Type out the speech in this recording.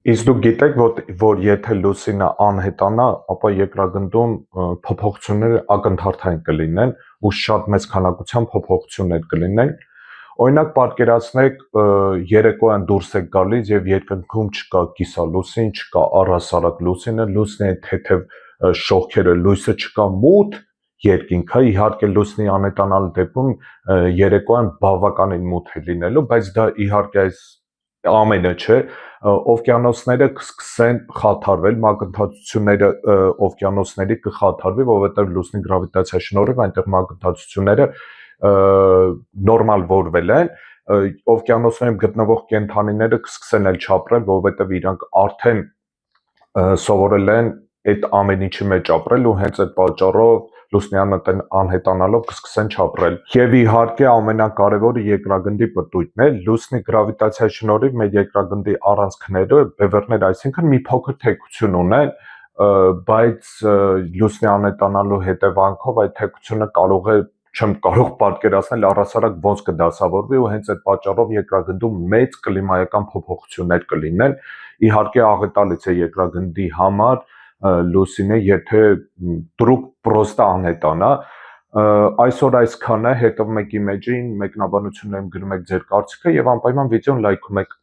Իսկ դուք գիտեք, որ եթե լուսինը անհետանա, ապա երկրագնդում փոփոխությունները ակնթարթային կլինեն ու շատ մեծ քանակությամբ փոփոխություններ կլինեն։ Օրինակ պատկերացնեք երեկոյան դուրս եք գալիս եւ երկնքում չկա կիսալուսին, չկա առհասարակ լուսինը, լուսնի թեթև շողքերը, լույսը չկա, մութ երկինքը, իհարկե լուսնի անհետանալու դեպքում երեկոյան բավականին մութ է լինելու, բայց դա իհարկե այս ամենը չէ, օվկիանոսները կսկսեն խաթարվել, մակընթացությունները օվկիանոսների կխաթարվի, որովհետև լուսնի գրավիտացիայի շնորհիվ այնտեղ մակընթացությունները նորմալվորվել են, օվկիանոսներում գտնվող կենդանիները կսկսեն էլ չապրել, որովհետև իրանք արդեն սովորել են այդ ամեն ինչի մեջ ապրել ու հենց այդ պատճառով լուսնի անհետանալով կսկսեն չապրել։ Եվ իհարկե ամենակարևորը երկրագնդի պտույտն է, լուսնի գրավիտացիայի շնորհիվ մեր երկրագնդի առանցքները, բևեռները, այսինքն մի փոքր թեքություն ունեն, բայց լուսնի անհետանալու հետևանքով այդ թեքությունը չեմ կարող պատկերացնել առհասարակ ոնց կդասավորվի ու հենց այդ պատճառով երկրագնդում մեծ կլիմայական փոփոխություններ կլինեն։ Իհարկե աղետալից է երկրագնդի համար լուսինը, եթե դրուկ պրոստը անհետանա։ Այսօր այսքանը, հետո մեկի մեջին մեկնաբանություններում գրում եք ձեր կարծիքը եւ անպայման վիդեոն լայքում եք